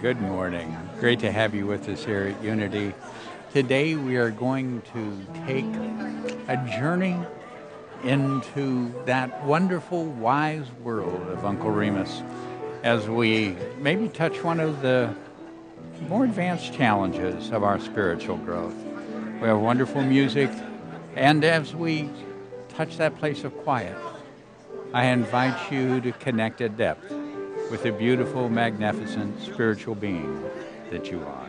Good morning. Great to have you with us here at Unity. Today we are going to take a journey into that wonderful, wise world of Uncle Remus as we maybe touch one of the more advanced challenges of our spiritual growth. We have wonderful music, and as we touch that place of quiet, I invite you to connect at depth with the beautiful, magnificent spiritual being that you are.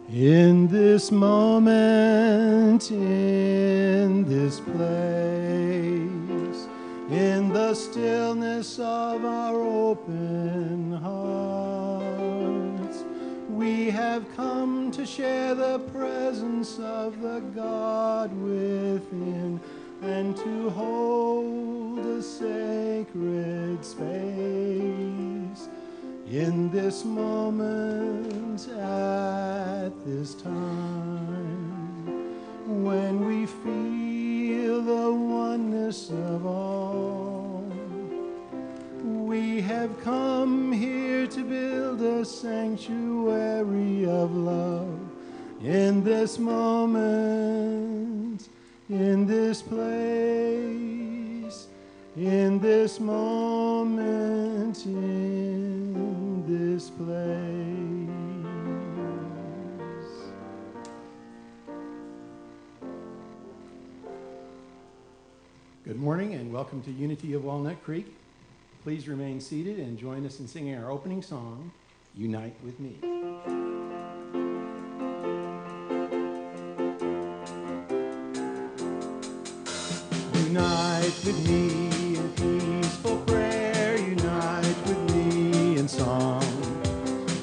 In this moment, in this place, in the stillness of our open hearts, we have come to share the presence of the God within and to hold a sacred space. In this moment, at this time, when we feel the oneness of all, we have come here to build a sanctuary of love. In this moment, in this place, in this moment, in this place. Good morning and welcome to Unity of Walnut Creek. Please remain seated and join us in singing our opening song, Unite with Me. Unite with me in peaceful prayer, unite with me in song.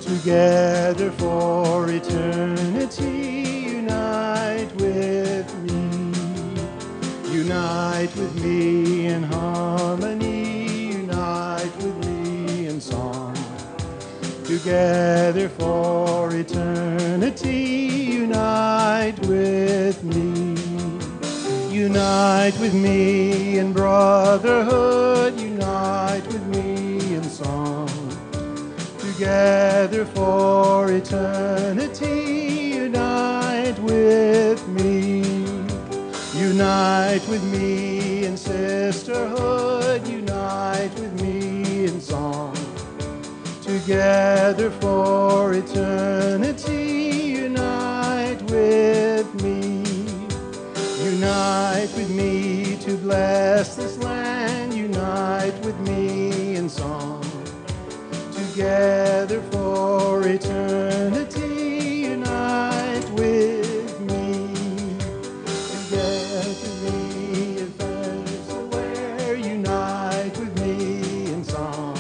Together for eternity, unite with me. Unite with me in harmony, unite with me in song. Together for eternity, unite with me. Unite with me in brotherhood, unite with me in song. Together for eternity, unite with me. Unite with me in sisterhood, unite with me in song. Together for eternity, unite with me. Unite with me to bless this land, unite with me in song. Together for eternity, unite with me. Together with me in where unite with me in song.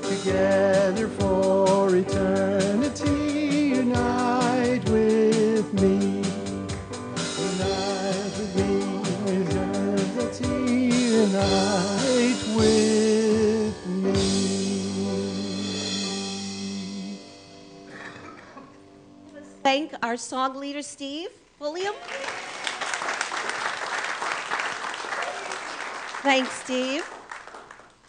Together for eternity, unite with me. Unite with me in eternity, unite with me. Thank our song leader, Steve William. Thanks, Steve.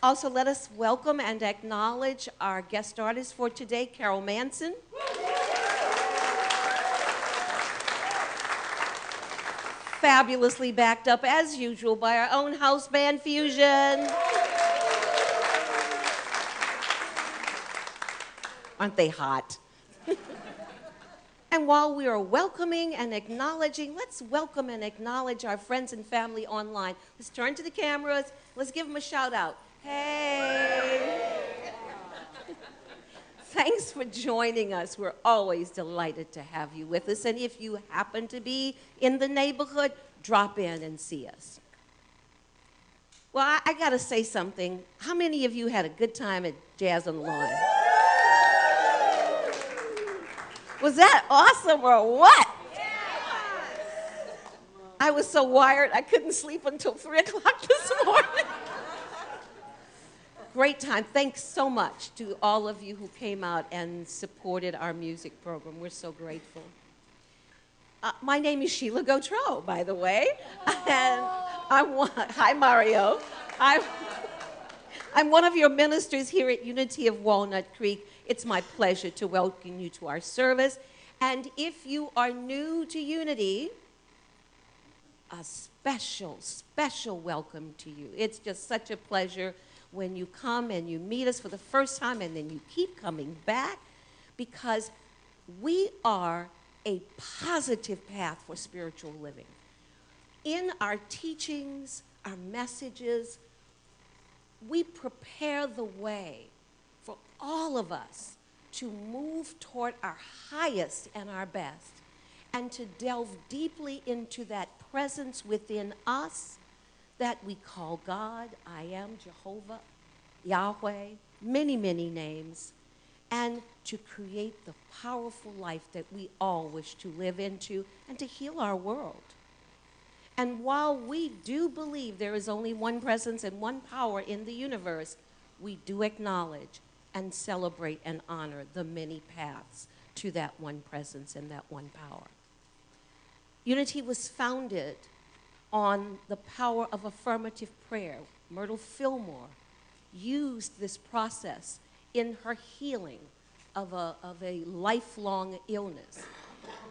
Also, let us welcome and acknowledge our guest artist for today, Carol Manson. Fabulously backed up, as usual, by our own house band, Fusion. Aren't they hot? And while we are welcoming and acknowledging, let's welcome and acknowledge our friends and family online. Let's turn to the cameras. Let's give them a shout out. Hey! Thanks for joining us. We're always delighted to have you with us. And if you happen to be in the neighborhood, drop in and see us. Well, I got to say something. How many of you had a good time at Jazz on the Lawn? Was that awesome or what? I was so wired, I couldn't sleep until 3 o'clock this morning. Great time. Thanks so much to all of you who came out and supported our music program. We're so grateful. My name is Sheila Gautreaux, by the way. And hi, Mario. I'm one of your ministers here at Unity of Walnut Creek. It's my pleasure to welcome you to our service. And if you are new to Unity, a special, special welcome to you. It's just such a pleasure when you come and you meet us for the first time and then you keep coming back, because we are a positive path for spiritual living. In our teachings, our messages, we prepare the way for all of us to move toward our highest and our best, and to delve deeply into that presence within us that we call God. I am Jehovah, Yahweh, many, many names, and to create the powerful life that we all wish to live into and to heal our world. And while we do believe there is only one presence and one power in the universe, we do acknowledge and celebrate and honor the many paths to that one presence and that one power. Unity was founded on the power of affirmative prayer. Myrtle Fillmore used this process in her healing of a lifelong illness.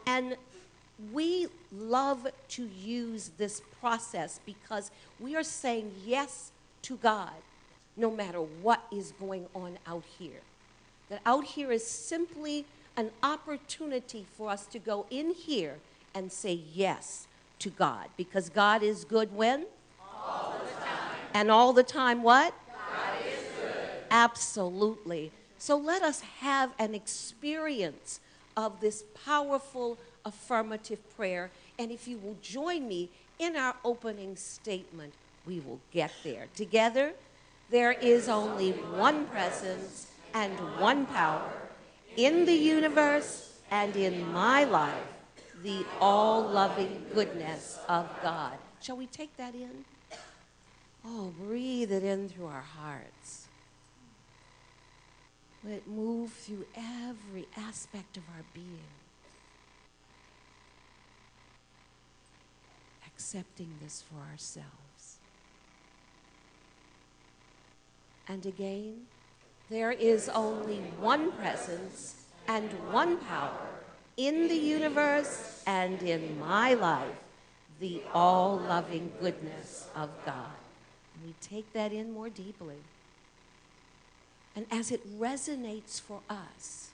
And we love to use this process because we are saying yes to God no matter what is going on out here. That out here is simply an opportunity for us to go in here and say yes to God, because God is good when? All the time. And all the time what? God is good. Absolutely. So let us have an experience of this powerful affirmative prayer. And if you will join me in our opening statement, we will get there. Together, there is only one presence and one power in the universe and in my life, the all-loving goodness of God. Shall we take that in? Oh, breathe it in through our hearts. Let it move through every aspect of our being. Accepting this for ourselves. And again, there is only one presence and one power in the universe and in my life, the all-loving goodness of God. And we take that in more deeply. And as it resonates for us,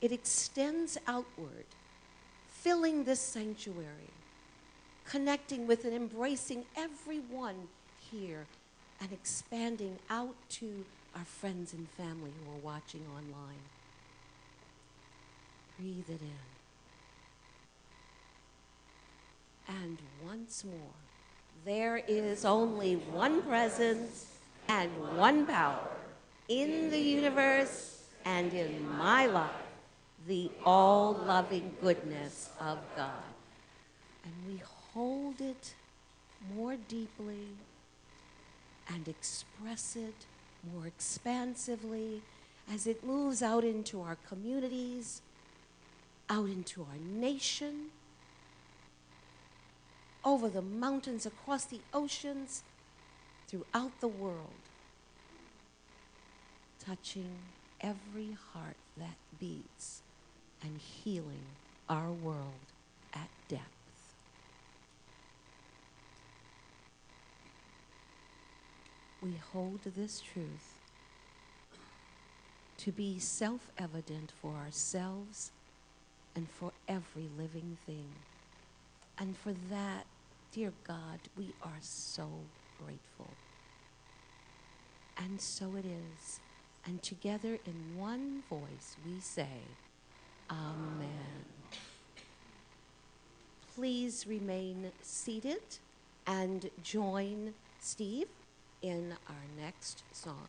it extends outward, filling this sanctuary, connecting with and embracing everyone here, and expanding out to our friends and family who are watching online. Breathe it in. And once more, there is only one presence and one power in the universe and in my life, the all-loving goodness of God. And we hold it more deeply and express it more expansively as it moves out into our communities, out into our nation, over the mountains, across the oceans, throughout the world, touching every heart that beats and healing our world at depth. We hold this truth to be self-evident for ourselves and for every living thing. And for that, dear God, we are so grateful. And so it is. And together in one voice we say, Amen. Please remain seated and join Steve in our next song.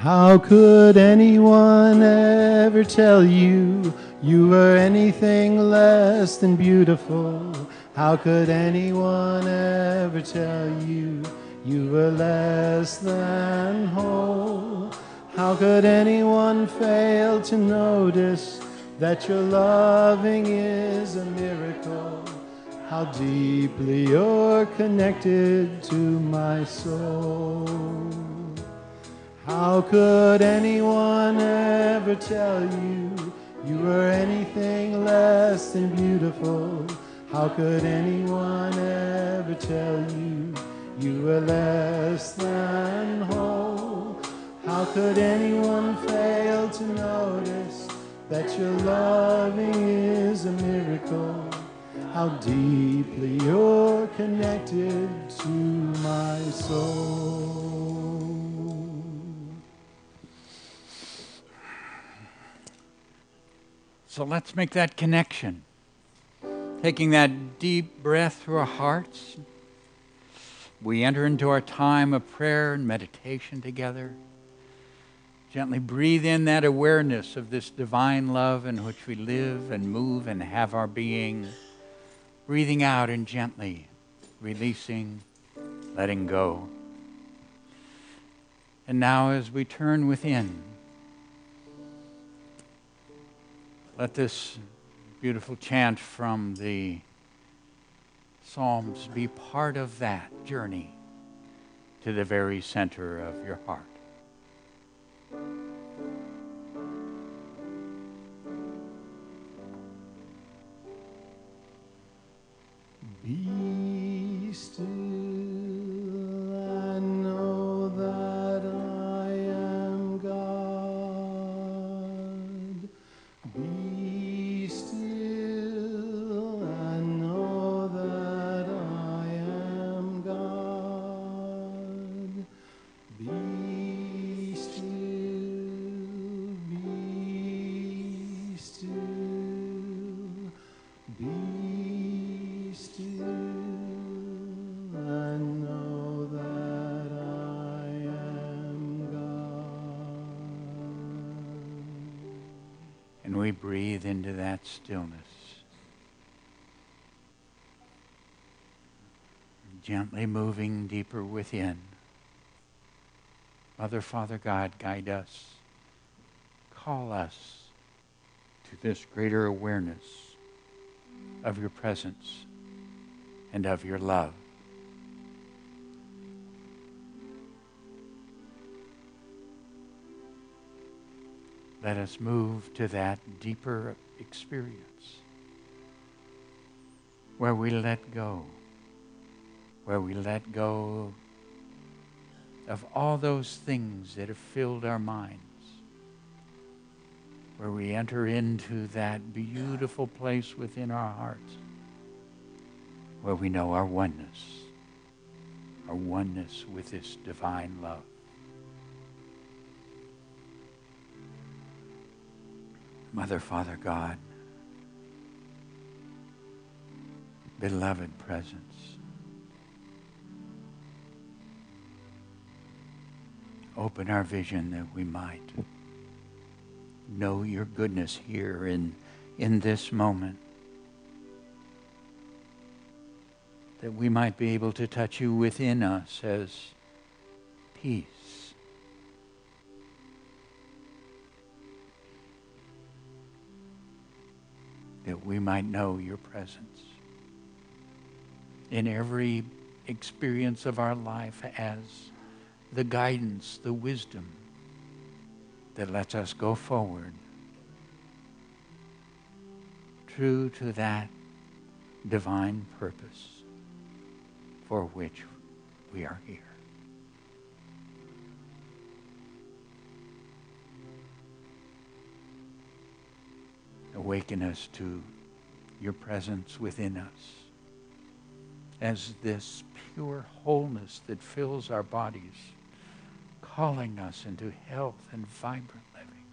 How could anyone ever tell you you were anything less than beautiful? How could anyone ever tell you you were less than whole? How could anyone fail to notice that your loving is a miracle? How deeply you're connected to my soul. How could anyone ever tell you you were anything less than beautiful? How could anyone ever tell you you were less than whole? How could anyone fail to notice that your loving is a miracle? How deeply you're connected to my soul. So let's make that connection. Taking that deep breath through our hearts, we enter into our time of prayer and meditation together. Gently breathe in that awareness of this divine love in which we live and move and have our being. Breathing out and gently releasing, letting go. And now as we turn within, let this beautiful chant from the Psalms be part of that journey to the very center of your heart. Be still and know that I am God. Be still and know that I am God. Be still, be still, be still and know that I am God. And we breathe into that stillness. Gently moving deeper within. Mother, Father, God, guide us. Call us to this greater awareness of your presence and of your love. Let us move to that deeper experience where we let go, of all those things that have filled our minds, where we enter into that beautiful place within our hearts, where we know our oneness with this divine love. Mother, Father, God, beloved presence, open our vision that we might know your goodness here in this moment, that we might be able to touch you within us as peace. That we might know your presence in every experience of our life as the guidance, the wisdom that lets us go forward true to that divine purpose for which we are here. Awaken us to your presence within us as this pure wholeness that fills our bodies, calling us into health and vibrant living.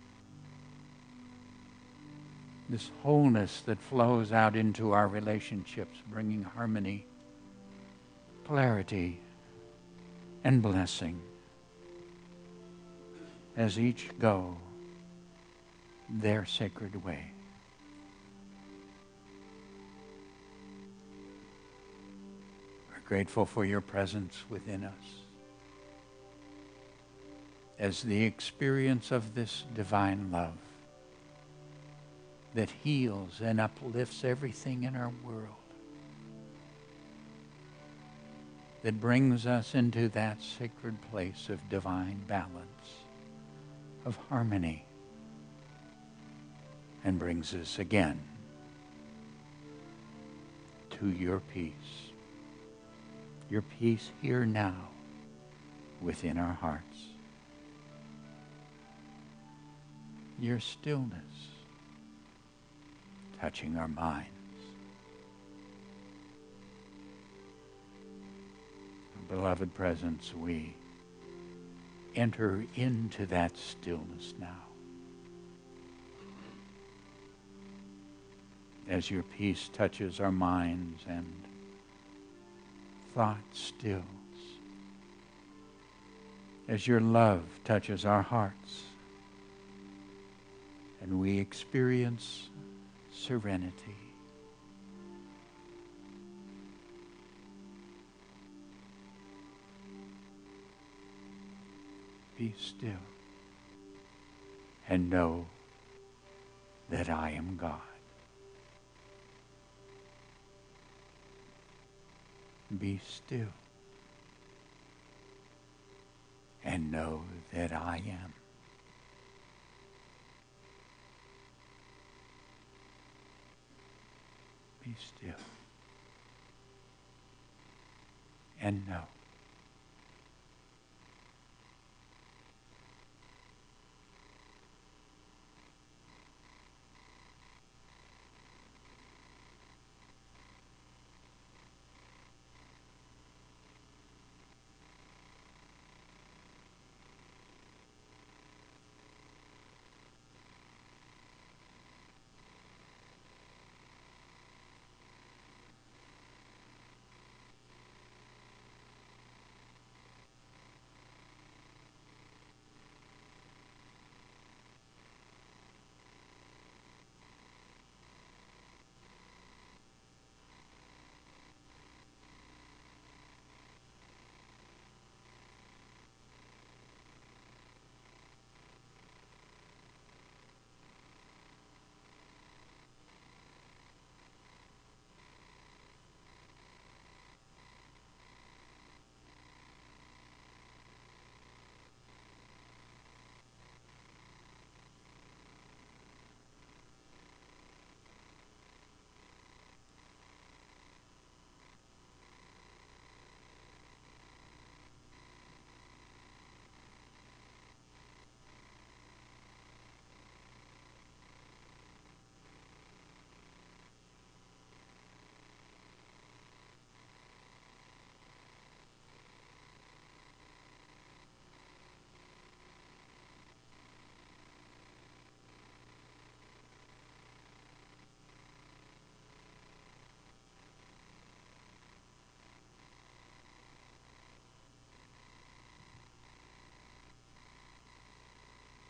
This wholeness that flows out into our relationships, bringing harmony, clarity, and blessing. as each go their sacred way. We're grateful for your presence within us as the experience of this divine love that heals and uplifts everything in our world, that brings us into that sacred place of divine balance, of harmony, and brings us again to your peace here now within our hearts, your stillness touching our minds, beloved presence, we enter into that stillness now. As your peace touches our minds and thought stills, as your love touches our hearts, and we experience serenity. Be still and know that I am God. Be still and know that I am. Be still and know.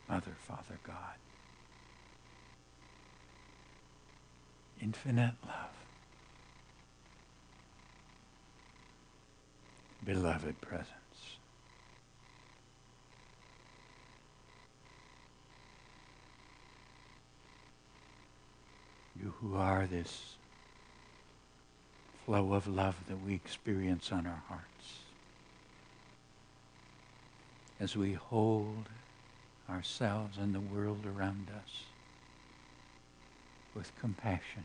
Mother, Father, God, infinite love, beloved presence, you who are this flow of love that we experience on our hearts, as we hold ourselves and the world around us with compassion.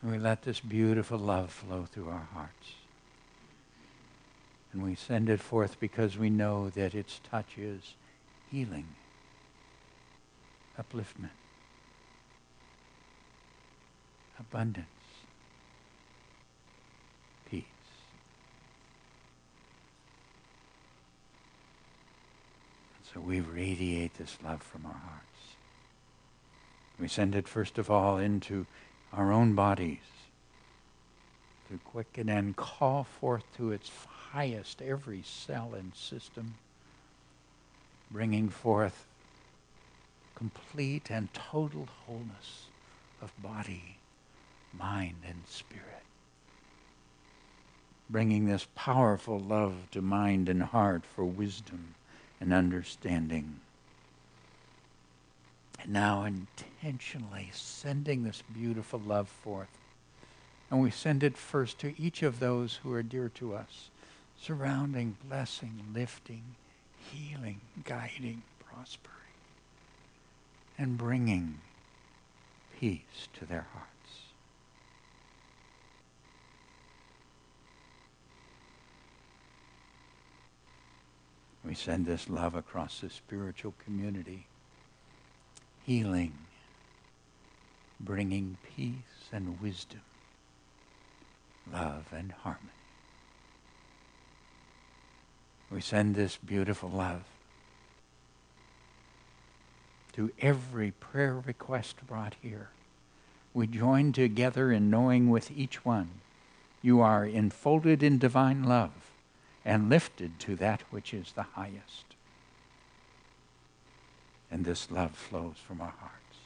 And we let this beautiful love flow through our hearts. And we send it forth because we know that its touch is healing, upliftment, abundance, peace. So we radiate this love from our hearts. We send it first of all into our own bodies, to quicken and call forth to its highest every cell and system, bringing forth complete and total wholeness of body, mind, and spirit. Bringing this powerful love to mind and heart for wisdom and understanding. And now intentionally sending this beautiful love forth. And we send it first to each of those who are dear to us, surrounding, blessing, lifting, healing, guiding, prospering, and bringing peace to their hearts. We send this love across the spiritual community, healing, bringing peace and wisdom, love and harmony. We send this beautiful love to every prayer request brought here. We join together in knowing with each one, you are enfolded in divine love and lifted to that which is the highest. And this love flows from our hearts,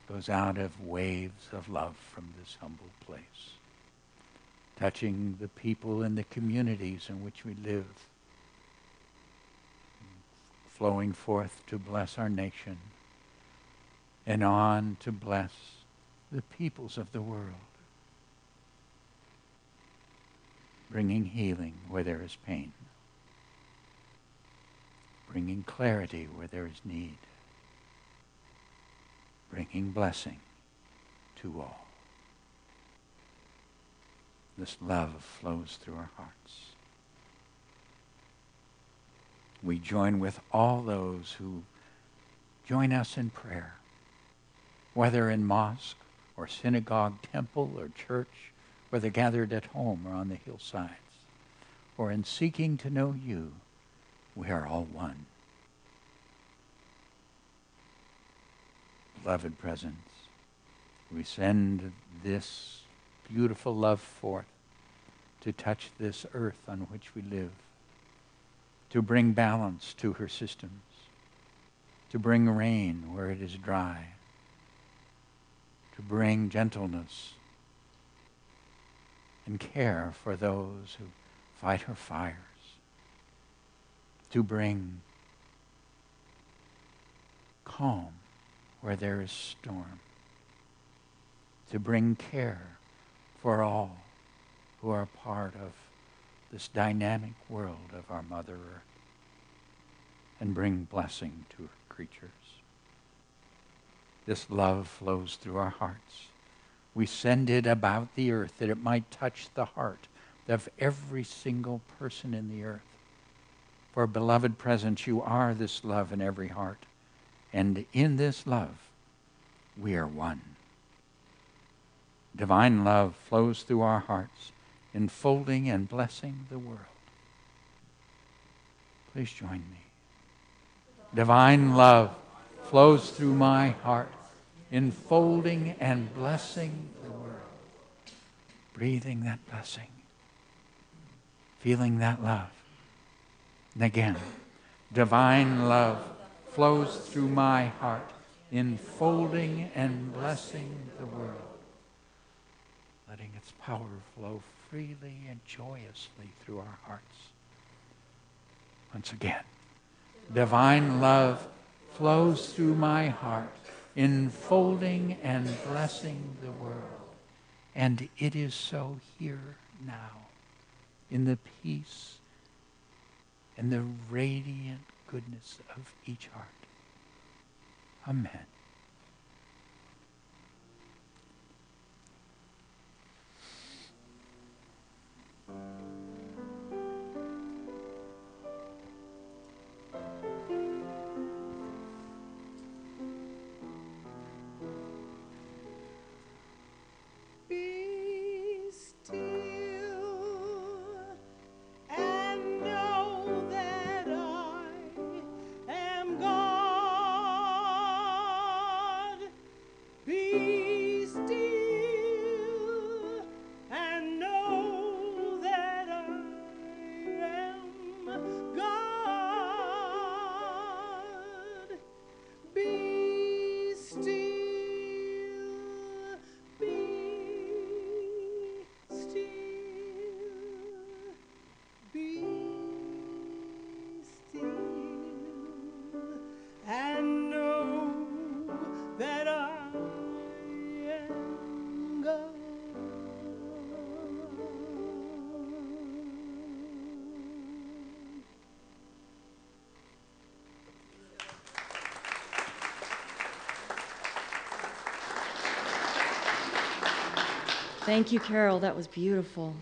goes out of waves of love from this humble place, touching the people in the communities in which we live, flowing forth to bless our nation, and on to bless the peoples of the world, bringing healing where there is pain, bringing clarity where there is need, bringing blessing to all. This love flows through our hearts. We join with all those who join us in prayer, whether in mosque or synagogue, temple or church, whether gathered at home or on the hillsides, or in seeking to know you, we are all one. Beloved presence, we send this beautiful love forth to touch this earth on which we live, to bring balance to her systems, to bring rain where it is dry, to bring gentleness and care for those who fight her fires, to bring calm where there is storm, to bring care for all who are part of this dynamic world of our Mother Earth, and bring blessing to her creatures. This love flows through our hearts. We send it about the earth that it might touch the heart of every single person in the earth. For beloved presence, you are this love in every heart. And in this love, we are one. Divine love flows through our hearts, enfolding and blessing the world. Please join me. Divine love flows through my heart, enfolding and blessing the world. Breathing that blessing, feeling that love. And again, divine love flows through my heart, enfolding and blessing the world, letting its power flow freely and joyously through our hearts. Once again, divine love flows through my heart, enfolding and blessing the world. And it is so here now, in the peace and the radiant goodness of each heart. Amen. Be still and know that I am God. Thank you, Carol. That was beautiful.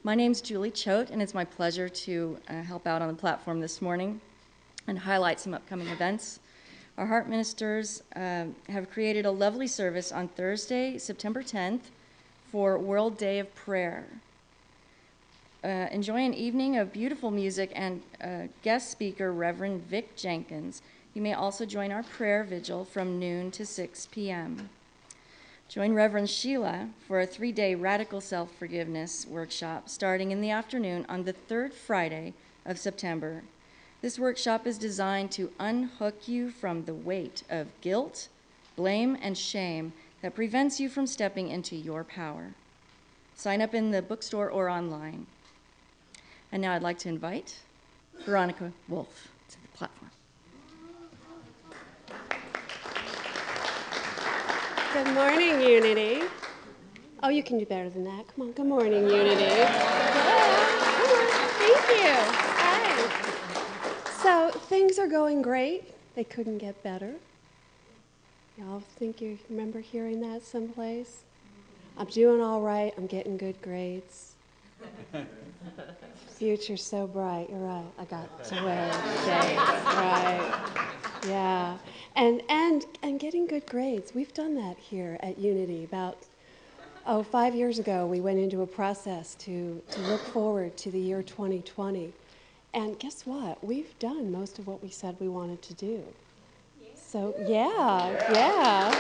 My name's Julie Choate, and it's my pleasure to help out on the platform this morning and highlight some upcoming events. Our heart ministers have created a lovely service on Thursday, September 10th, for World Day of Prayer. Enjoy an evening of beautiful music and guest speaker, Reverend Vic Jenkins. You may also join our prayer vigil from noon to 6 p.m. Join Reverend Sheila for a 3-day radical self-forgiveness workshop starting in the afternoon on the third Friday of September. This workshop is designed to unhook you from the weight of guilt, blame, and shame that prevents you from stepping into your power. Sign up in the bookstore or online. And now I'd like to invite Veronica Wolf to the platform. Good morning, Unity. Oh, you can do better than that. Come on. Good morning, Unity. Yeah. Come on. Thank you. Hi. So things are going great. They couldn't get better. Y'all think you remember hearing that someplace? I'm doing all right. I'm getting good grades. Future's so bright. You're right. I got to wear shades. Right. Yeah. And getting good grades. We've done that here at Unity. About 5 years ago, we went into a process to look forward to the year 2020. And guess what? We've done most of what we said we wanted to do. So, yeah.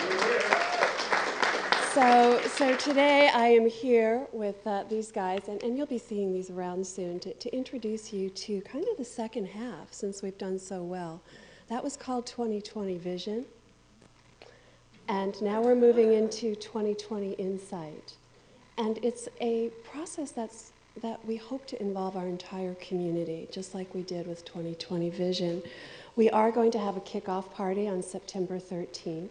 So today I am here with these guys, and you'll be seeing these around soon, to introduce you to kind of the second half, since we've done so well. That was called 2020 Vision. And now we're moving into 2020 Insight. And it's a process that we hope to involve our entire community, just like we did with 2020 Vision. We are going to have a kickoff party on September 13th.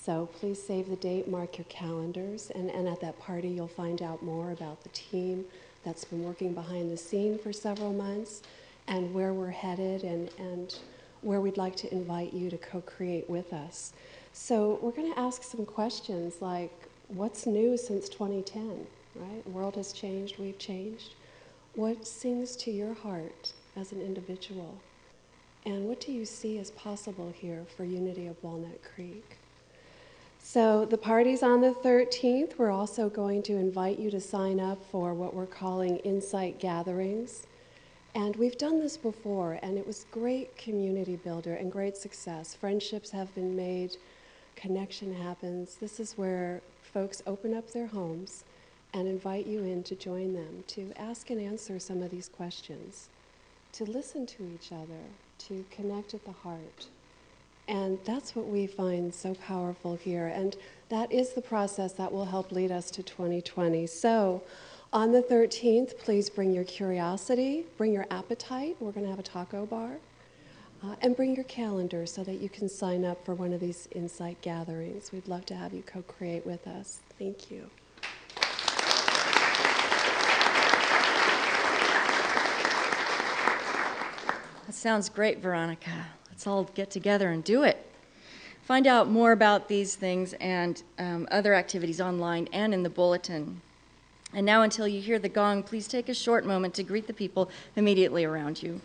So please save the date, mark your calendars, and at that party you'll find out more about the team that's been working behind the scene for several months and where we're headed and where we'd like to invite you to co-create with us. So we're going to ask some questions like, what's new since 2010, right? The world has changed, we've changed. What sings to your heart as an individual? And what do you see as possible here for Unity of Walnut Creek? So the party's on the 13th. We're also going to invite you to sign up for what we're calling Insight Gatherings. And we've done this before, and it was great community builder and great success. Friendships have been made, connection happens. This is where folks open up their homes and invite you in to join them, to ask and answer some of these questions, to listen to each other, to connect at the heart. And that's what we find so powerful here. And that is the process that will help lead us to 2020. So on the 13th, please bring your curiosity, bring your appetite. We're going to have a taco bar. And bring your calendar so that you can sign up for one of these Insight gatherings. We'd love to have you co-create with us. Thank you. That sounds great, Veronica. Let's all get together and do it. Find out more about these things and other activities online and in the bulletin. And now, until you hear the gong, please take a short moment to greet the people immediately around you.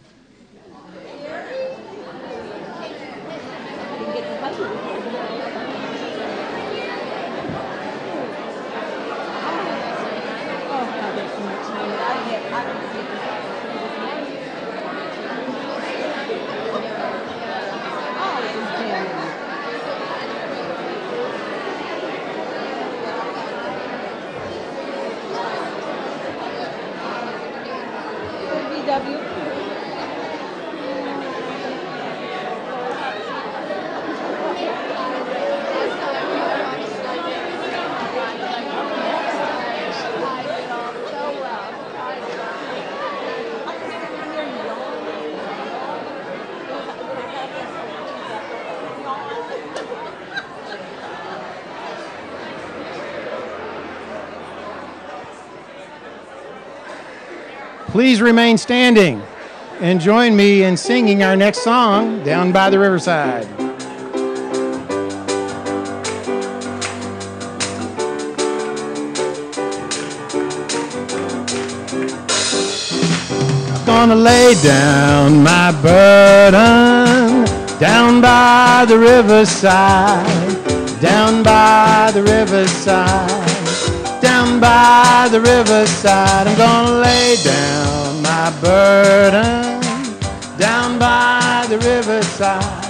Please remain standing and join me in singing our next song, Down by the Riverside. gonna lay down my burden down by the riverside, down by the riverside, down by the riverside. I'm gonna lay down my burden down by the riverside.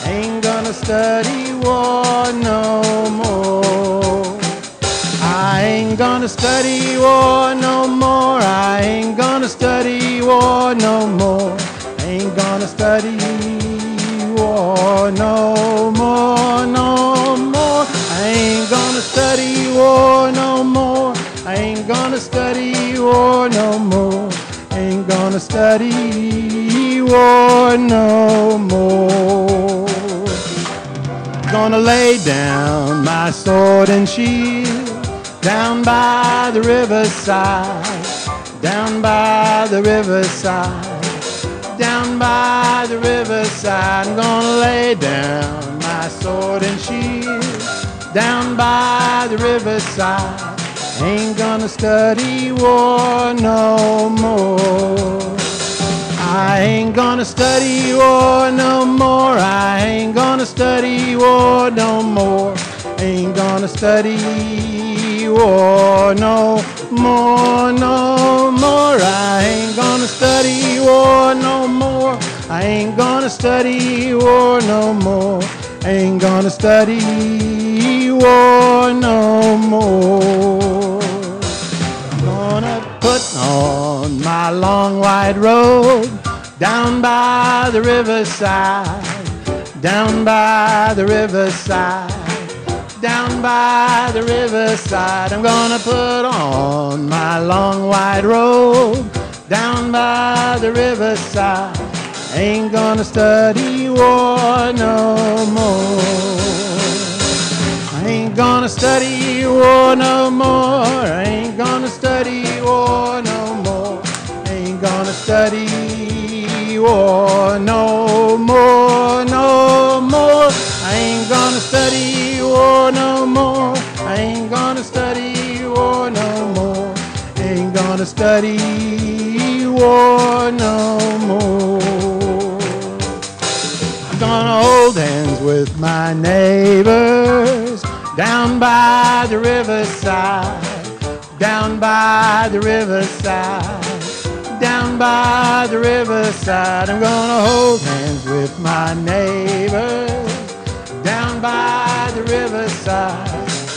Ain't gonna study war no more. I ain't gonna study war no more. I ain't gonna study war no more. Ain't gonna study war no more, no more. I ain't gonna study war no more. I ain't gonna study war no more. Ain't gonna study war no more. Gonna lay down my sword and shield down by the riverside, down by the riverside, down by the riverside. I'm gonna lay down my sword and shield down by the riverside. Ain't gonna study war no more. I ain't gonna study war no more. I ain't gonna study war no more. Ain't gonna study war no more, no more. I ain't gonna study war no more. I ain't gonna study war no more. Ain't gonna study war no more. I'm gonna put on my long white robe down by the riverside, down by the riverside, down by the riverside. I'm gonna put on my long white robe down by the riverside. Ain't gonna study war no more. I ain't gonna study war no more. I ain't gonna study war no more. Ain't gonna study war no more, no more. I ain't gonna study war no more. I ain't gonna study war no more. Ain't gonna study war no more. I'm gonna hold hands with my neighbors down by the riverside, down by the riverside, down by the riverside. I'm gonna hold hands with my neighbors down by the riverside.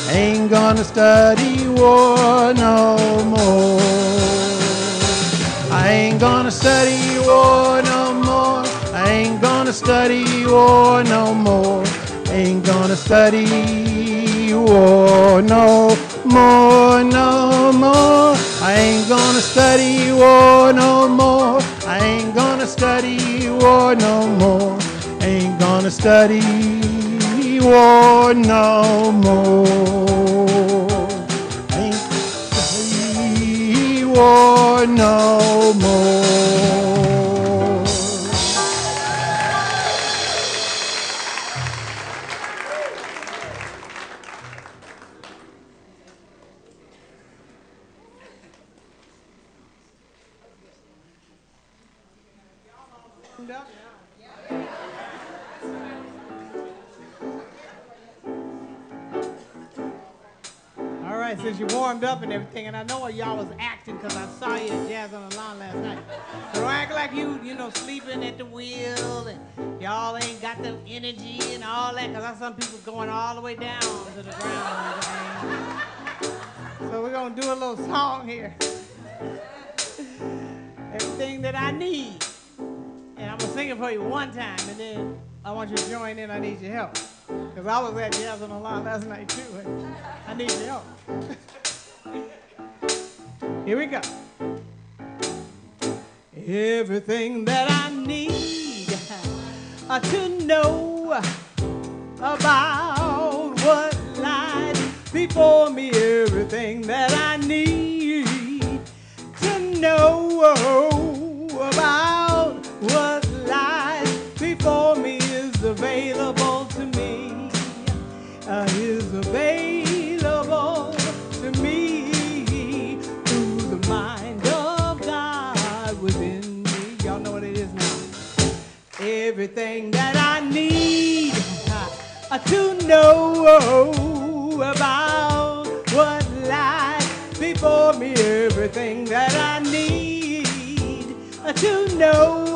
Ain't gonna study war no more. I ain't gonna study war no more. I ain't gonna study war no more. Ain't gonna study war no more, no more. I ain't gonna study war no more. I ain't gonna study war no more. Ain't gonna study war no more. Ain't study war no more. All right, since you warmed up and everything, and I know y'all was acting because I saw you at Jazz on the Lawn last night. So don't act like you know, sleeping at the wheel and y'all ain't got the energy and all that, because I saw some people going all the way down to the ground. So we're going to do a little song here. Everything that I need. And I'm going to sing it for you one time, and then I want you to join in. I need your help. Because I was at Jazz on the Lawn last night, too. And I need your help. Here we go. Everything that I need to know about what lies before me. Everything that I need to know about what lies before me is available to me. Is available to me through the mind of God within me. before me everything that I need to know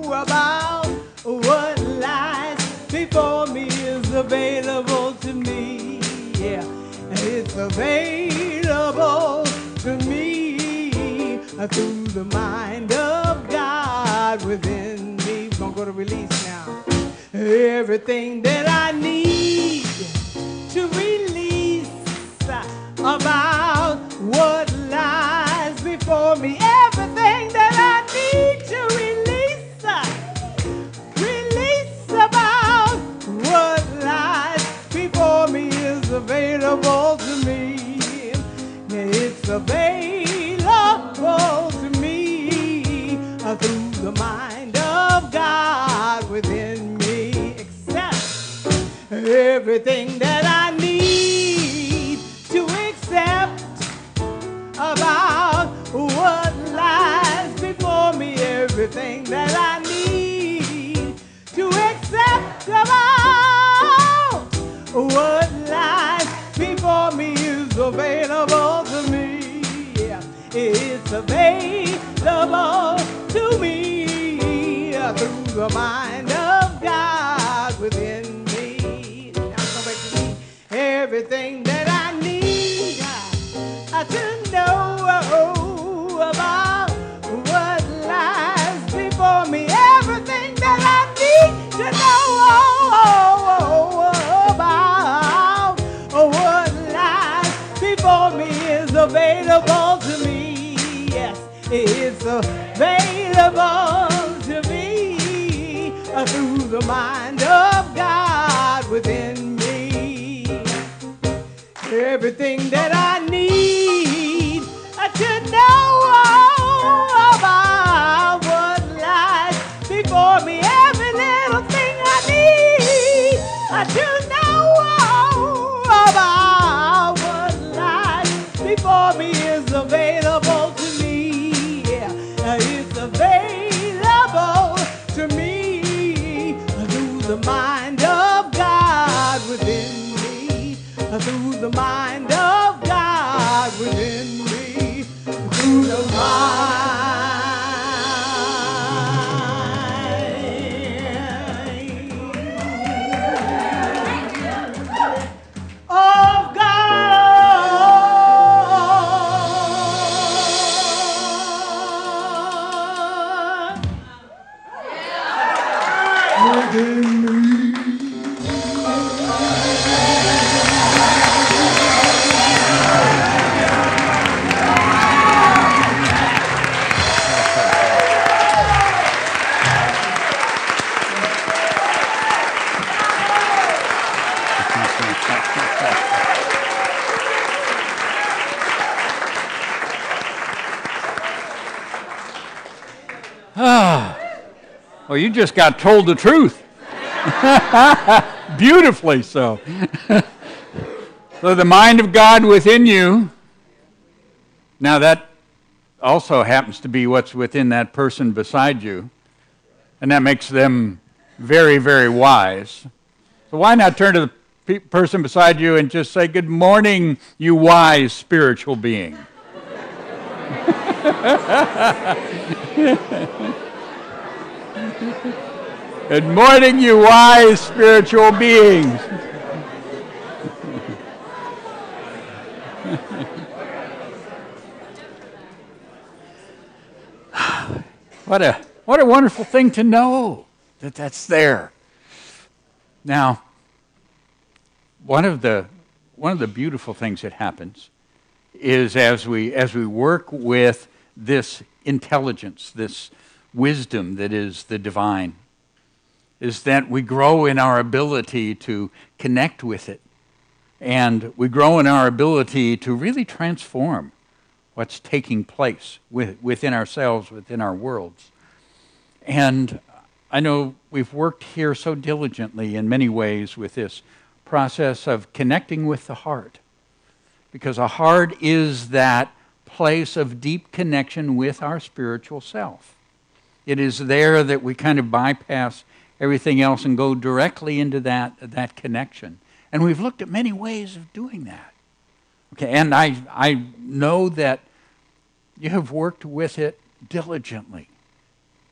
about what lies before me is available to me. Yeah, it's available to me through the mind of God within me. We're gonna go to release now. Everything that I need to release about what lies before me. Everything that I need to release about what lies before me is available to me. It's available to me through the mind of God within me. Accept everything that I need to accept about what lies before me. Everything that I need to accept about what lies before me is available to me. Yeah, it's available to me through the mind of God within me. Now come back to me. Everything that I need to know about what lies before me. Everything that I need to know about what lies before me is available to me. Yes, it's available to me through the mind of God within me. Everything that I need to know about what lies before me. Every little thing I need to know about what lies before me is available to me. Yeah, it's available to me through the mind of God within me. Through the mind of God within me. Through the mind of God within me. Well, you just got told the truth. Beautifully so. So the mind of God within you, now that also happens to be what's within that person beside you, and that makes them very, very wise. So why not turn to the person beside you and just say, "Good morning, you wise spiritual being." Good morning, you wise spiritual beings. What a wonderful thing to know that that's there. Now, one of the beautiful things that happens is as we work with this intelligence, this wisdom that is the divine, is that we grow in our ability to connect with it, and we grow in our ability to really transform what's taking place within ourselves, within our worlds. And I know we've worked here so diligently in many ways with this process of connecting with the heart, because a heart is that place of deep connection with our spiritual self. It is there that we kind of bypass everything else and go directly into that connection. And we've looked at many ways of doing that. Okay, and I know that you have worked with it diligently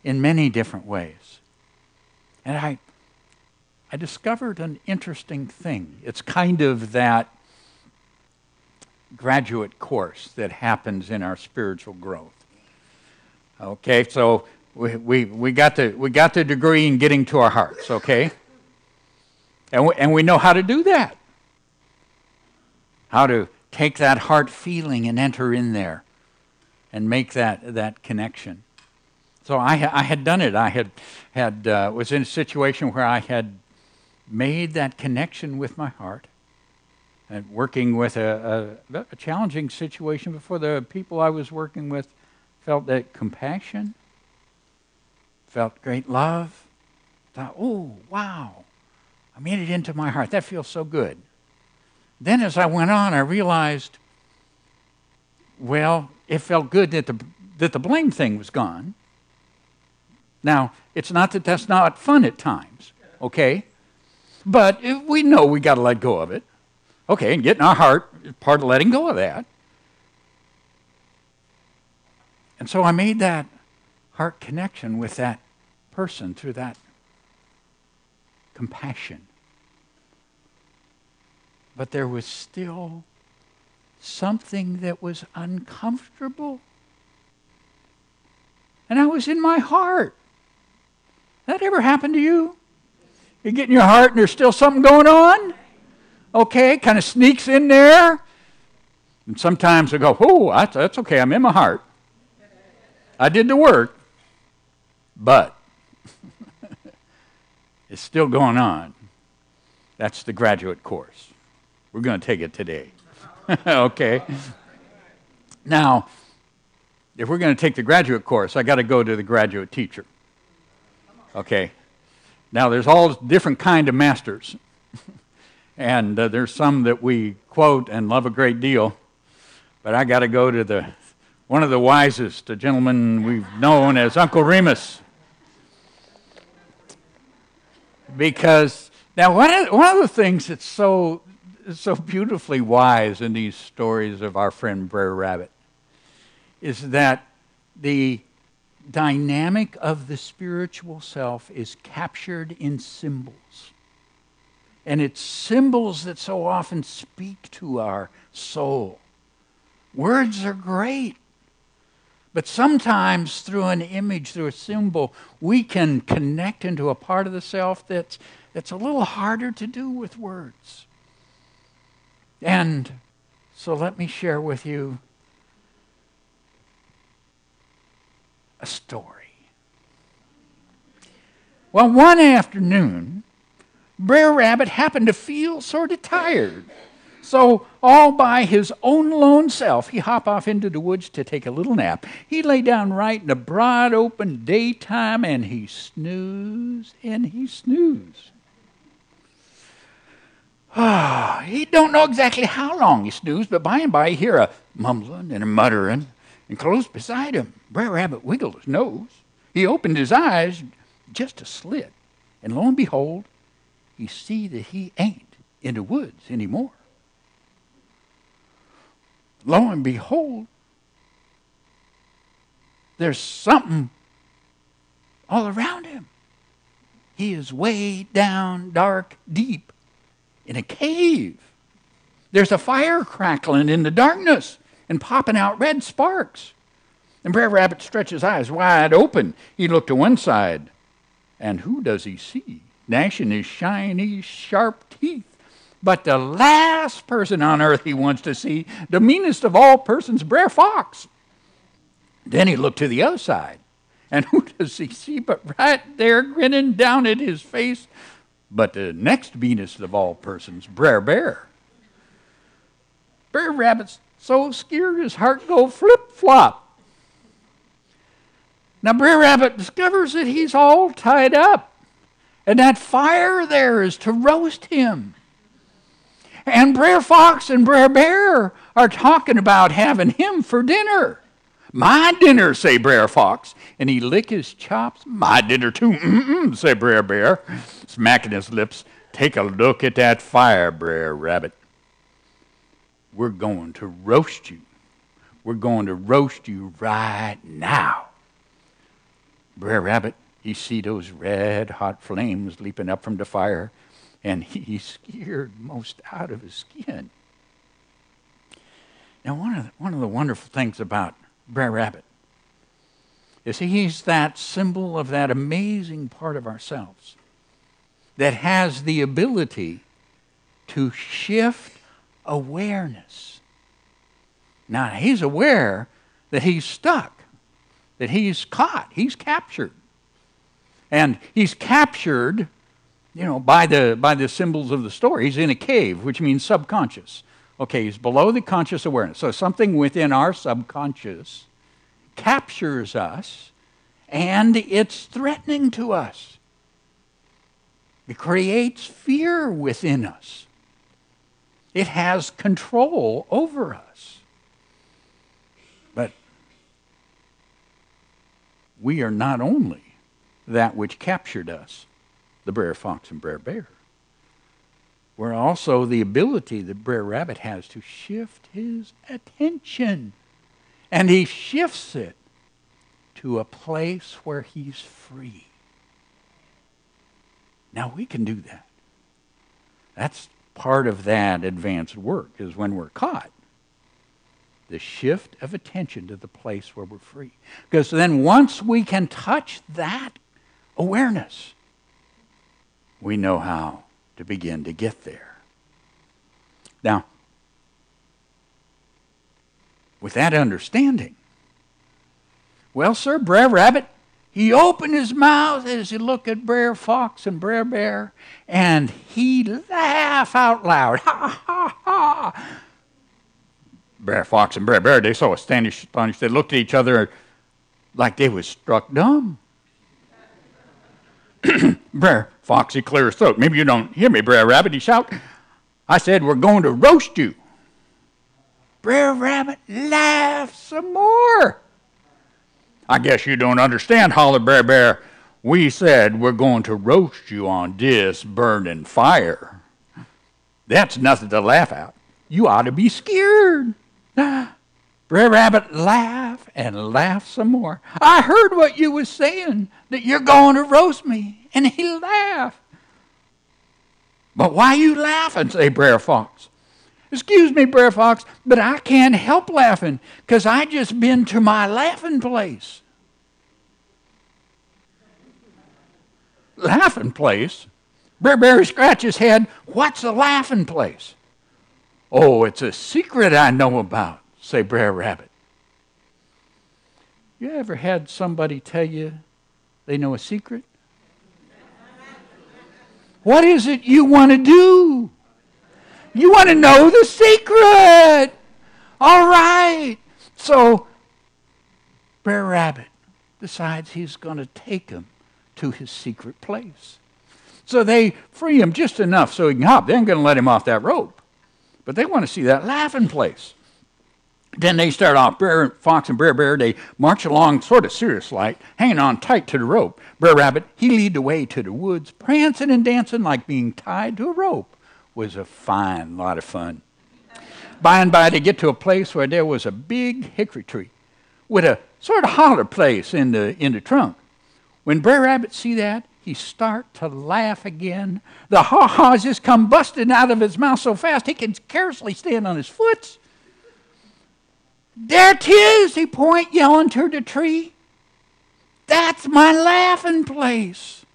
in many different ways. And I discovered an interesting thing. It's kind of that graduate course that happens in our spiritual growth. Okay, so we got the degree in getting to our hearts, okay? And we know how to do that. How to take that heart feeling and enter in there and make that connection. So I had done it. I was in a situation where I had made that connection with my heart and working with a challenging situation before the people I was working with felt that compassion, felt great love, thought, oh, wow, I made it into my heart. That feels so good. Then as I went on, I realized, well, it felt good that the blame thing was gone. Now, it's not that that's not fun at times, okay? But we know we got to let go of it. Okay, and getting our heart is part of letting go of that. And so I made that heart connection with that person through that compassion. But there was still something that was uncomfortable. And I was in my heart. That ever happened to you? You get in your heart and there's still something going on? Okay, kind of sneaks in there. And sometimes I go, oh, that's okay, I'm in my heart. I did the work, but it's still going on. That's the graduate course. We're going to take it today. Okay. Now, if we're going to take the graduate course, I got to go to the graduate teacher. Okay. Now, there's all different kind of masters. And there's some that we quote and love a great deal. But I got to go to one of the wisest, a gentleman we've known as Uncle Remus. Because, now, one of the things that's so beautifully wise in these stories of our friend Brer Rabbit is that the dynamic of the spiritual self is captured in symbols. And it's symbols that so often speak to our soul. Words are great, but sometimes through an image, through a symbol, we can connect into a part of the self that's a little harder to do with words. And so let me share with you a story. Well, one afternoon, Brer Rabbit happened to feel sort of tired. So all by his own lone self, he hopped off into the woods to take a little nap. He lay down right in the broad open daytime and he snoozed and he snoozed. He don't know exactly how long he snoozed, but by and by he hear a mumbling and a muttering, and close beside him, Brer Rabbit wiggled his nose. He opened his eyes just a slit, and lo and behold, he see that he ain't in the woods anymore. Lo and behold, there's something all around him. He is way down dark deep in a cave. There's a fire crackling in the darkness and popping out red sparks. And Brer Rabbit stretched his eyes wide open. He looked to one side, and who does he see? Gnashing his shiny, sharp teeth. But the last person on earth he wants to see, the meanest of all persons, Brer Fox. Then he looked to the other side, and who does he see but right there grinning down at his face, but the next meanest of all persons, Brer Bear. Brer Rabbit's so scared his heart go flip-flop. Now Brer Rabbit discovers that he's all tied up, and that fire there is to roast him. And Brer Fox and Brer Bear are talking about having him for dinner. My dinner, say Brer Fox, and he lick his chops. My dinner too, say Brer Bear, smacking his lips. Take a look at that fire, Brer Rabbit. we're going to roast you. We're going to roast you right now. Brer Rabbit, he see those red hot flames leaping up from the fire, and he's scared most out of his skin. Now, one of the wonderful things about Brer Rabbit is he's that symbol of that amazing part of ourselves that has the ability to shift awareness. Now, he's aware that he's stuck, that he's caught, he's captured. And he's captured, by the symbols of the story. He's in a cave, which means subconscious. Okay, he's below the conscious awareness. So something within our subconscious captures us, and it's threatening to us. It creates fear within us. It has control over us. But we are not only that which captured us, the Brer Fox and Brer Bear. We're also the ability that Brer Rabbit has to shift his attention. And he shifts it to a place where he's free. Now we can do that. That's part of that advanced work, is when we're caught, the shift of attention to the place where we're free. Because then once we can touch that awareness, we know how to begin to get there. Now, with that understanding, well, sir, Brer Rabbit, he opened his mouth as he looked at Brer Fox and Brer Bear, and he laughed out loud. Ha, ha, ha. Brer Fox and Brer Bear, they so astonished, they looked at each other like they was struck dumb. Brer Fox, he cleared his throat. Maybe you don't hear me, Brer Rabbit, he shout. I said, we're going to roast you. Brer Rabbit laughed some more. I guess you don't understand, hollered Brer Bear. We said we're going to roast you on this burning fire. That's nothing to laugh at. You ought to be scared. Brer Rabbit laughed and laughed some more. I heard what you was saying, that you're going to roast me. And he laughed. But why you laughing, say Brer Fox. Excuse me, Brer Fox, but I can't help laughing, because I just been to my laughing place. Laughing place? Brer Bear scratched his head. What's a laughing place? Oh, it's a secret I know about, say Brer Rabbit. You ever had somebody tell you they know a secret? What is it you want to do? You want to know the secret. All right. So Brer Rabbit decides he's going to take him to his secret place. So they free him just enough so he can hop. They ain't going to let him off that rope. But they want to see that laughing place. Then they start off, Brer Fox and Brer Bear, they march along sort of serious-like, hanging on tight to the rope. Brer Rabbit, he lead the way to the woods, prancing and dancing like being tied to a rope. Was a fine lot of fun. By and by, they get to a place where there was a big hickory tree with a sort of holler place in the trunk. When Brer Rabbit see that, he start to laugh again. The ha-has just come busting out of his mouth so fast he can scarcely stand on his foot. There 'tis, he point, yelling to the tree. That's my laughing place.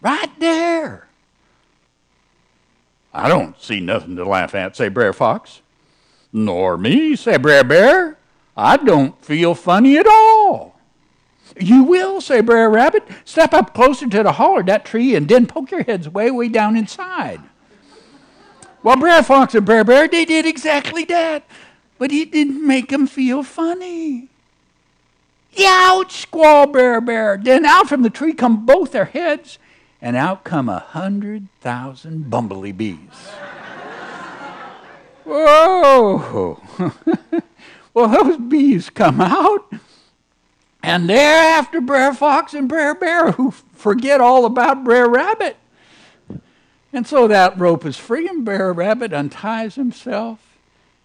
Right there. I don't see nothing to laugh at, say Brer Fox. Nor me, say Brer Bear. I don't feel funny at all. You will, say Brer Rabbit. Step up closer to the holler of that tree and then poke your heads way down inside. Well, Brer Fox and Brer Bear, they did exactly that. But it didn't make them feel funny. Ouch, squalled Brer Bear. Then out from the tree come both their heads, and out come 100,000 bumblebee bees. Whoa! Well, those bees come out, and they're after Brer Fox and Brer Bear, who forget all about Brer Rabbit. And so that rope is free, and Brer Rabbit unties himself,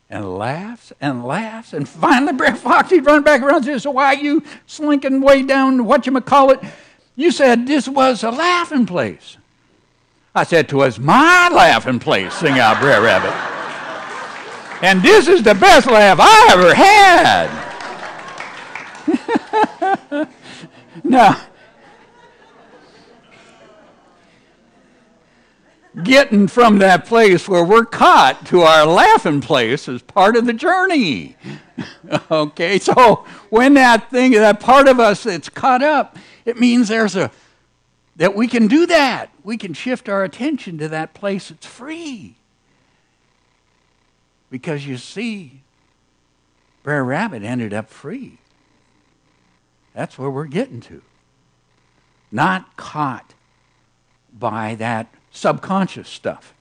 and laughs and laughs. And finally, Brer Fox, he'd run back around and says, so why you slinking way down, whatchamacallit? You said this was a laughing place. I said, 'twas my laughing place, sing out Brer Rabbit. And this is the best laugh I ever had. Now, getting from that place where we're caught to our laughing place is part of the journey. Okay, so when that part of us that's caught up, it means that we can do that. We can shift our attention to that place that's free. Because you see, Brer Rabbit ended up free. That's where we're getting to. Not caught by that subconscious stuff,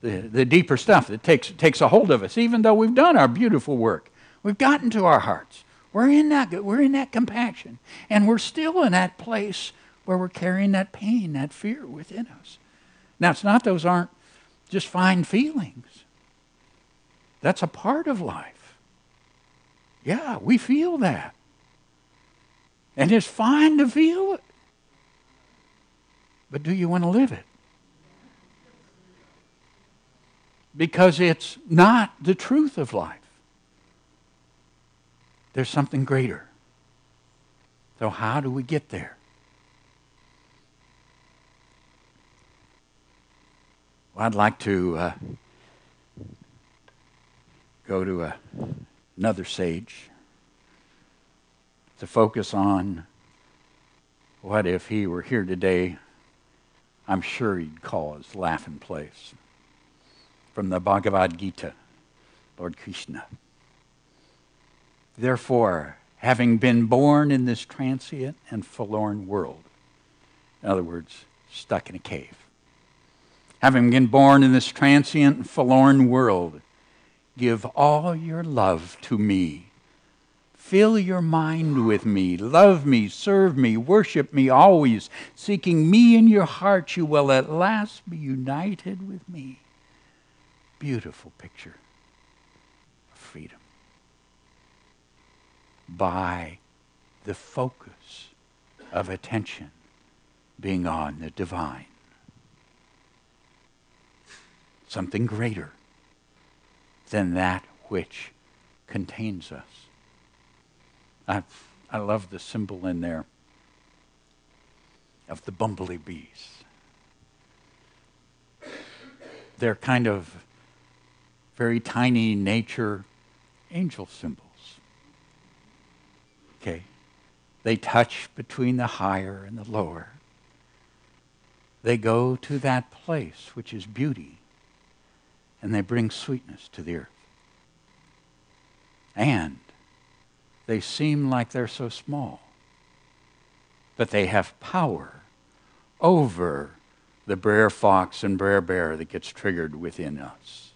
the deeper stuff that takes a hold of us. Even though we've done our beautiful work, we've gotten to our hearts. We're in that compassion, and we're still in that place where we're carrying that pain, that fear within us. Now, it's not those aren't just fine feelings. That's a part of life. Yeah, we feel that. And it's fine to feel it. But do you want to live it? Because it's not the truth of life. There's something greater. So how do we get there? Well, I'd like to go to another sage to focus on what if he were here today. I'm sure he'd call his laughing place. From the Bhagavad Gita, Lord Krishna. Therefore, having been born in this transient and forlorn world, in other words, stuck in a cave, having been born in this transient and forlorn world, give all your love to me. Fill your mind with me. Love me, serve me, worship me always. Seeking me in your heart, you will at last be united with me. Beautiful picture of freedom. By the focus of attention being on the divine. Something greater than that which contains us. I love the symbol in there of the bumblebee bees. They're kind of very tiny nature angel symbols. Okay. They touch between the higher and the lower. They go to that place which is beauty, and they bring sweetness to the earth. And they seem like they're so small, but they have power over the Brer Fox and Brer Bear that gets triggered within us.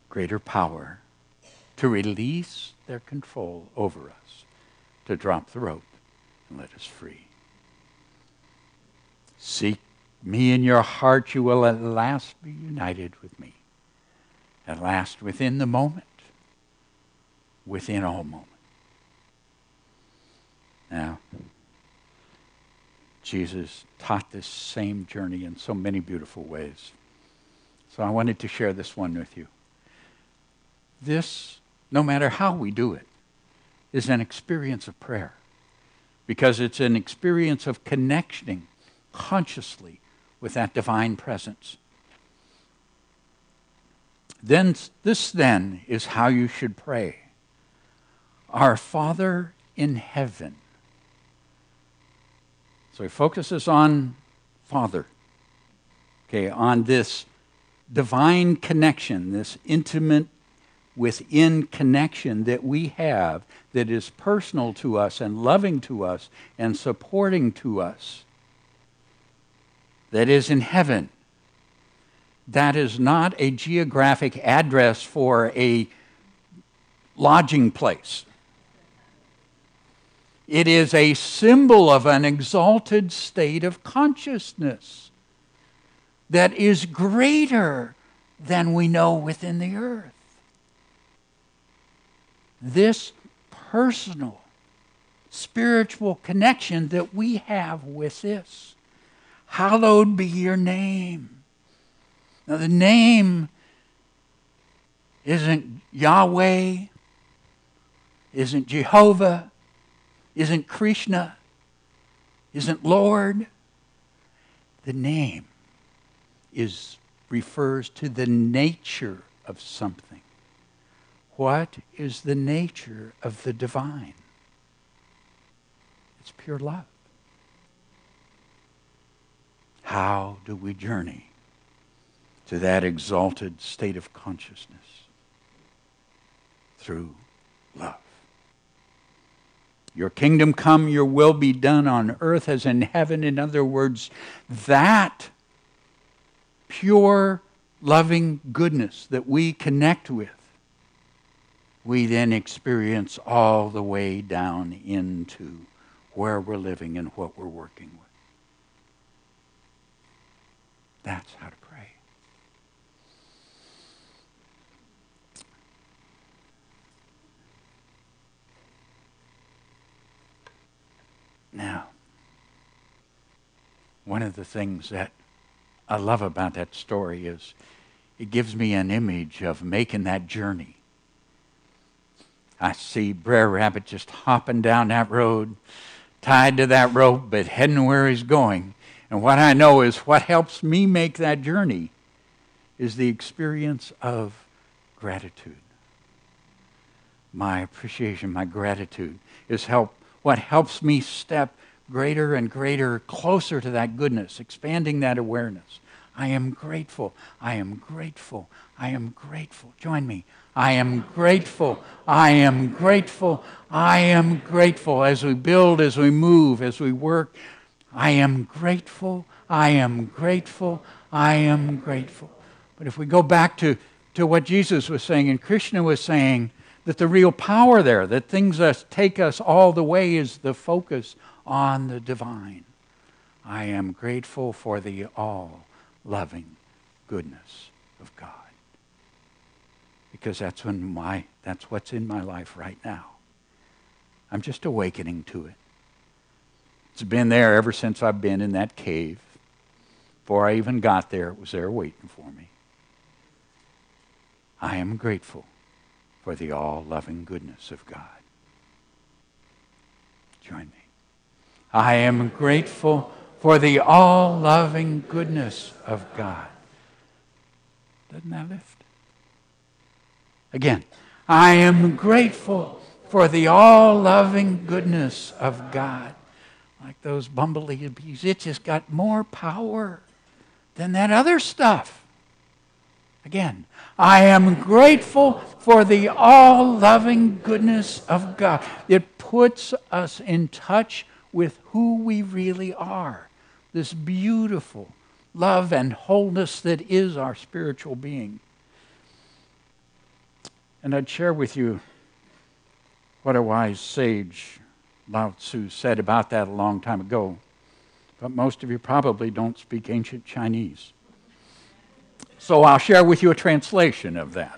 Greater power to release their control over us, to drop the rope and let us free. Seek me in your heart, you will at last be united with me. At last, within the moment, within all moment. Now, Jesus taught this same journey in so many beautiful ways. So I wanted to share this one with you. This, no matter how we do it, is an experience of prayer. Because it's an experience of connecting consciously with that divine presence. This is how you should pray. Our Father in heaven. So he focuses on Father. Okay, on this divine connection, this intimate within connection that we have that is personal to us and loving to us and supporting to us. That is in heaven. That is not a geographic address for a lodging place. It is a symbol of an exalted state of consciousness that is greater than we know within the earth. this personal, spiritual connection that we have with this. Hallowed be your name. Now the name isn't Yahweh, isn't Jehovah, isn't Krishna, isn't Lord. The name refers to the nature of something. What is the nature of the divine? It's pure love. How do we journey to that exalted state of consciousness? Through love. Your kingdom come, your will be done on earth as in heaven. In other words, that pure, loving goodness that we connect with, we then experience all the way down into where we're living and what we're working with. That's how to pray. Now, one of the things that I love about that story is it gives me an image of making that journey. I see Brer Rabbit just hopping down that road, tied to that rope, but heading where he's going. And what I know is what helps me make that journey is the experience of gratitude. My appreciation, my gratitude is what helps me step greater and greater closer to that goodness, expanding that awareness. I am grateful. I am grateful. I am grateful. Join me. I am grateful. I am grateful. I am grateful. As we build, as we move, as we work, I am grateful. I am grateful. I am grateful. But if we go back to what Jesus was saying and Krishna was saying, that the real power there, that things that take us all the way, is the focus on the divine. I am grateful for the all-loving goodness of God. Because that's what's in my life right now. I'm just awakening to it. It's been there ever since I've been in that cave. Before I even got there, it was there waiting for me. I am grateful for the all-loving goodness of God. Join me. I am grateful for the all-loving goodness of God. Doesn't that lift? Again, I am grateful for the all-loving goodness of God. Like those bumblebees, it just got more power than that other stuff. Again, I am grateful for the all-loving goodness of God. It puts us in touch with who we really are. This beautiful love and wholeness that is our spiritual being. And I'd share with you what a wise sage Lao Tzu said about that a long time ago. But most of you probably don't speak ancient Chinese. So I'll share with you a translation of that.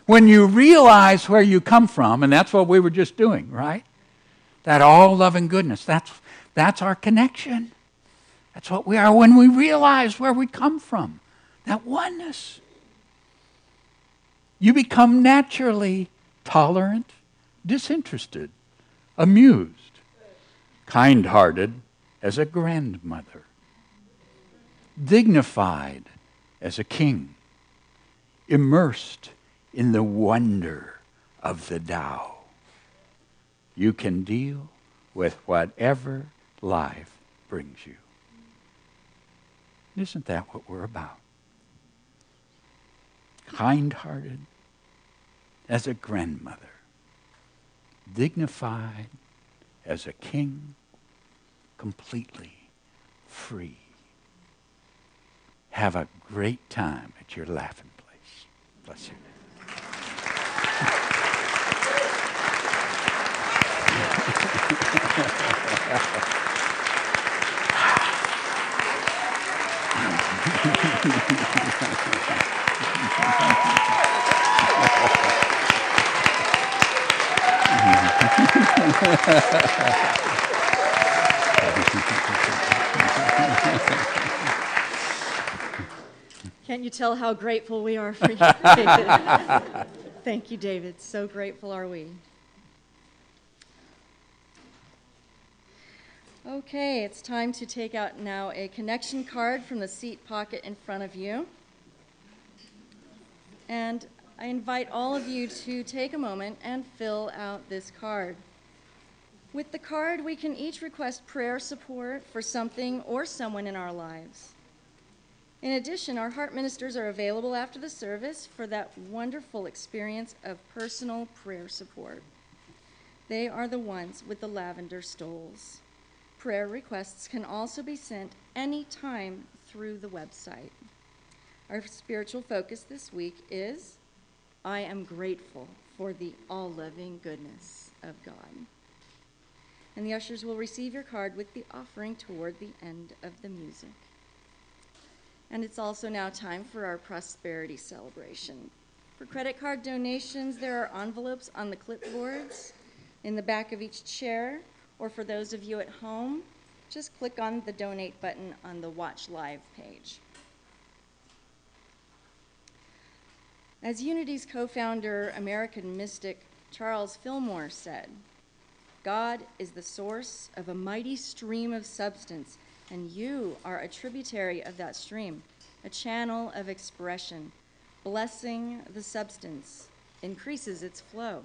When you realize where you come from, and that's what we were just doing, right? That all-loving goodness, that's our connection. That's what we are when we realize where we come from. That oneness. You become naturally tolerant, disinterested, amused, kind-hearted as a grandmother, dignified as a king, immersed in the wonder of the Tao. You can deal with whatever life brings you. Isn't that what we're about? Kind-hearted as a grandmother, dignified as a king, completely free. Have a great time at your laughing place. Bless you. Can't you tell how grateful we are for you, David? Thank you, David. So grateful are we. Okay, it's time to take out now a connection card from the seat pocket in front of you. And I invite all of you to take a moment and fill out this card. With the card, we can each request prayer support for something or someone in our lives. In addition, our heart ministers are available after the service for that wonderful experience of personal prayer support. They are the ones with the lavender stoles. Prayer requests can also be sent anytime through the website. Our spiritual focus this week is, I am grateful for the all-loving goodness of God. And the ushers will receive your card with the offering toward the end of the music. And it's also now time for our prosperity celebration. For credit card donations, there are envelopes on the clipboards in the back of each chair, or for those of you at home, just click on the donate button on the Watch Live page. As Unity's co-founder, American mystic Charles Fillmore said, God is the source of a mighty stream of substance, and you are a tributary of that stream, a channel of expression. Blessing the substance increases its flow.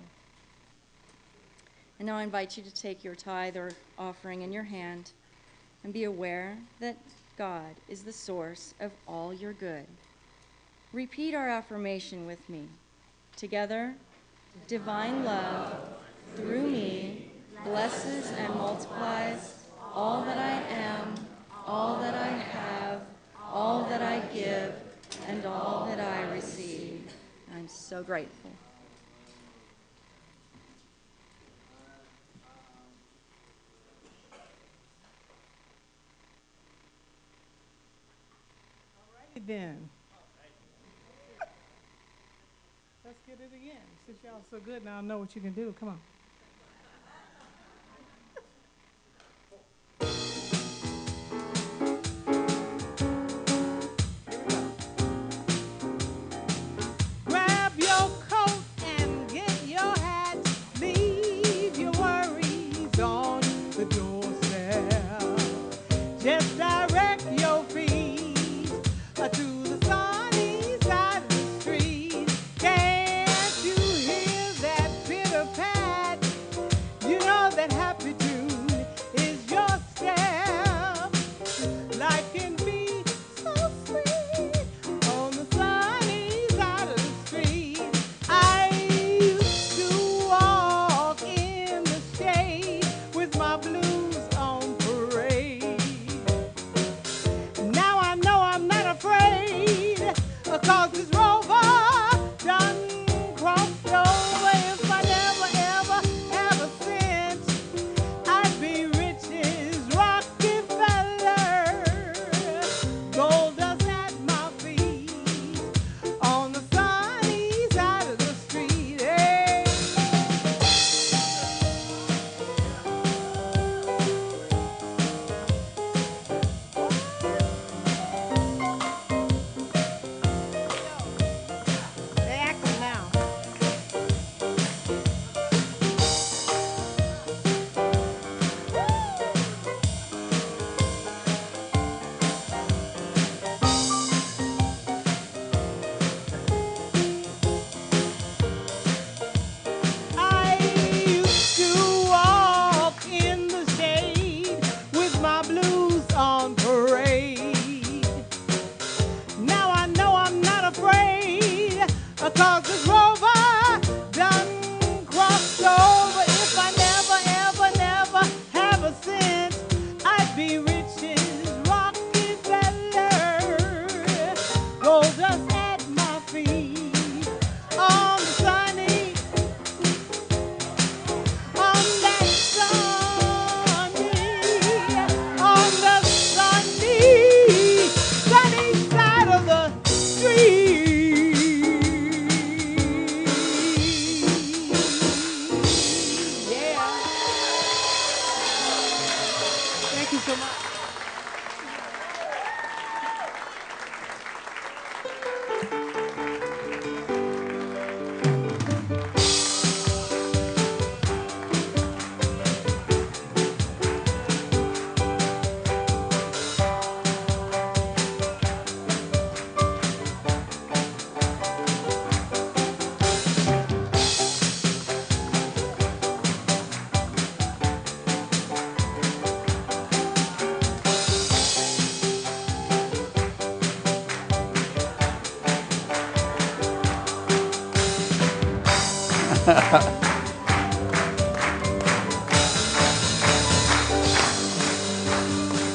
And now I invite you to take your tithe or offering in your hand and be aware that God is the source of all your good. Repeat our affirmation with me. Together, divine love through me blesses and multiplies all that I am, all that I have, all that I give, and all that I receive. I'm so grateful. Then let's get it again. Since y'all so good now, I know what you can do. Come on. Grab your coat and get your hat. Leave your worries on the doorstep. Just direct your feet to the sunny side of the street. Can't you hear that pitter pat?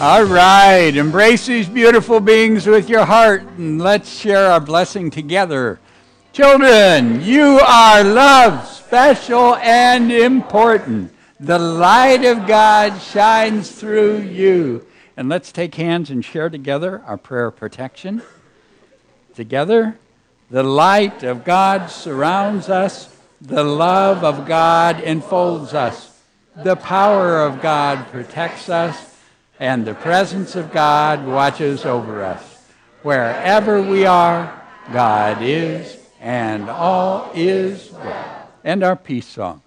All right, embrace these beautiful beings with your heart, and let's share our blessing together. Children, you are loved, special, and important. The light of God shines through you. And let's take hands and share together our prayer of protection. Together, the light of God surrounds us. The love of God enfolds us. The power of God protects us. And the presence of God watches over us. Wherever we are, God is, and all is well. And our peace song.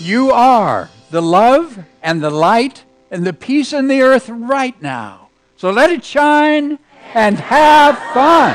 You are the love and the light and the peace in the earth right now. So let it shine and have fun.